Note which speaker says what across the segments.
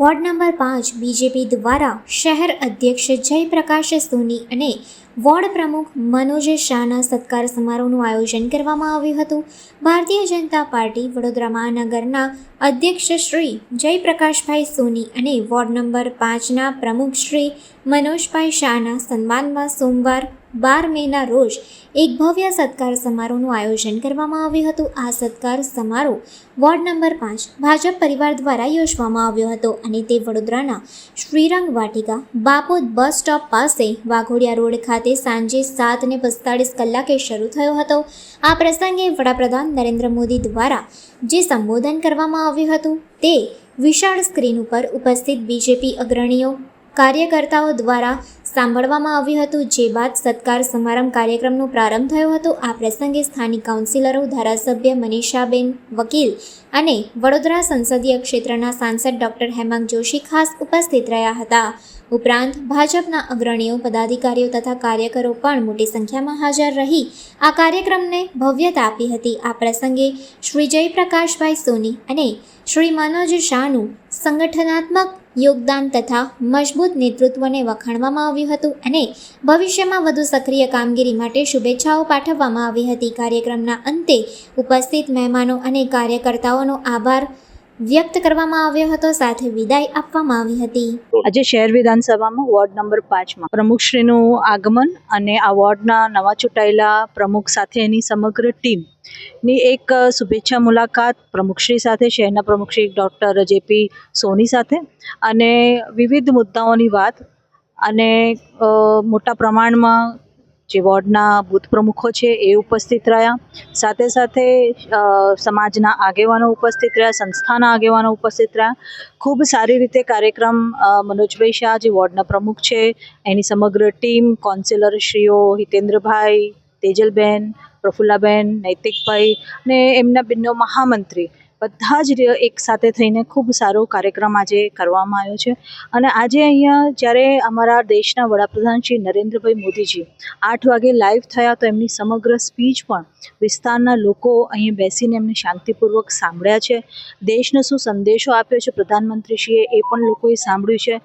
Speaker 1: Ward number 5 BJP દ્વારા શહેર અધ્યક્ષ જયપ્રકાશ સોની અને વોર્ડ પ્રમુખ મનોજ શાહના સત્કાર સમારોહનું આયોજન કરવામાં આવ્યું હતું. ભારતીય જનતા પાર્ટી વડોદરા મહાનગરના અધ્યક્ષ શ્રી જયપ્રકાશભાઈ સોની અને વોર્ડ નંબર 5ના પ્રમુખ શ્રી મનોજભાઈ શાહના સન્માનમાં સોમવાર 12 મેના રોજ એક ભવ્ય સત્કાર સમારોહનું આયોજન કરવામાં આવ્યું હતું. આ સત્કાર સમારોહ વોર્ડ નંબર 5 ભાજપ પરિવાર દ્વારા યોજવામાં આવ્યો હતો અને તે વડોદરાના શ્રીરંગ વાટિકા બાપોદ બસ સ્ટોપ પાસે વાઘોડિયા રોડ ખાતે સાંજે 7:45 કલાકે શરૂ થયો હતો. આ પ્રસંગે વડાપ્રધાન નરેન્દ્ર મોદી દ્વારા જે સંબોધન કરવામાં આવ્યું હતું તે વિશાળ સ્ક્રીન ઉપર ઉપસ્થિત બીજેપી અગ્રણીઓ કાર્યકર્તાઓ દ્વારા સાંભળવામાં આવ્યું હતું. જે બાદ સત્કાર સમારંભ કાર્યક્રમનો પ્રારંભ થયો હતો. આ પ્રસંગે સ્થાનિક કાઉન્સિલરો, ધારાસભ્ય મનીષાબેન વકીલ અને વડોદરા સંસદીય ક્ષેત્રના સાંસદ ડૉક્ટર હેમાંગ જોશી ખાસ ઉપસ્થિત રહ્યા હતા. ઉપરાંત ભાજપના અગ્રણીઓ, પદાધિકારીઓ તથા કાર્યકરો પણ મોટી સંખ્યામાં હાજર રહી આ કાર્યક્રમને ભવ્યતા આપી હતી. આ પ્રસંગે શ્રી જયપ્રકાશભાઈ સોની અને શ્રી મનોજ શાહનું સંગઠનાત્મક યોગદાન તથા મજબૂત નેતૃત્વને વખાણવામાં આવ્યું હતું અને ભવિષ્યમાં વધુ સક્રિય કામગીરી માટે શુભેચ્છાઓ પાઠવવામાં આવી હતી. કાર્યક્રમના અંતે ઉપસ્થિત મહેમાનો અને કાર્યકર્તાઓનો આભાર વ્યક્ત કરવામાં આવ્યો હતો, સાથે વિદાય આપવામાં આવી હતી.
Speaker 2: આજે શહેર વિધાનસભામાં વોર્ડ નંબર 5માં પ્રમુખશ્રીનું આગમન અને આ વોર્ડના નવા ચૂંટાયેલા પ્રમુખ સાથે એની સમગ્ર ટીમની એક શુભેચ્છા મુલાકાત પ્રમુખશ્રી સાથે, શહેરના પ્રમુખશ્રી ડૉક્ટર જેપી સોની સાથે, અને વિવિધ મુદ્દાઓની વાત અને મોટા પ્રમાણમાં જે વોર્ડના બૂથ પ્રમુખો છે એ ઉપસ્થિત રહ્યા. સાથે સાથે સમાજના આગેવાનો ઉપસ્થિત રહ્યા, સંસ્થાના આગેવાનો ઉપસ્થિત રહ્યા. ખૂબ સારી રીતે કાર્યક્રમ મનોજભાઈ શાહ જે વોર્ડના પ્રમુખ છે, એની સમગ્ર ટીમ, કાઉન્સિલરશ્રીઓ હિતેન્દ્રભાઈ, તેજલબેન, પ્રફુલ્લાબેન, નૈતિકભાઈ અને એમના બંને મહામંત્રી બધા જ એક સાથે થઈને ખૂબ સારો કાર્યક્રમ આજે કરવામાં આવ્યો છે. અને આજે અહીંયા જ્યારે અમારા દેશના વડાપ્રધાન શ્રી નરેન્દ્રભાઈ મોદીજી 8 વાગે લાઈવ થયા તો એમની સમગ્ર સ્પીચ પણ વિસ્તારના લોકો અહીં બેસીને એમને શાંતિપૂર્વક સાંભળ્યા છે. દેશનો શું સંદેશો આપ્યો છે પ્રધાનમંત્રીશ્રીએ એ પણ લોકોએ સાંભળ્યું છે.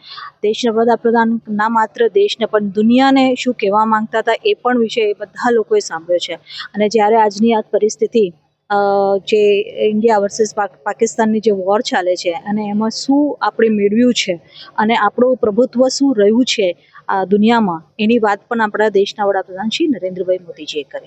Speaker 2: દેશના વડાપ્રધાન ના માત્ર દેશને પણ દુનિયાને શું કહેવા માંગતા હતા એ પણ વિશે બધા લોકોએ સાંભળ્યો છે. અને જ્યારે આજની આ પરિસ્થિતિ જે ઇન્ડિયા વર્સિસ પાકિસ્તાનની જે વોર ચાલે છે અને એમાં શું આપણે મેળવ્યું છે અને આપણું પ્રભુત્વ શું રહ્યું છે આ દુનિયામાં, એની વાત પણ આપણા દેશના વડાપ્રધાન શ્રી નરેન્દ્રભાઈ મોદીજીએ કરી.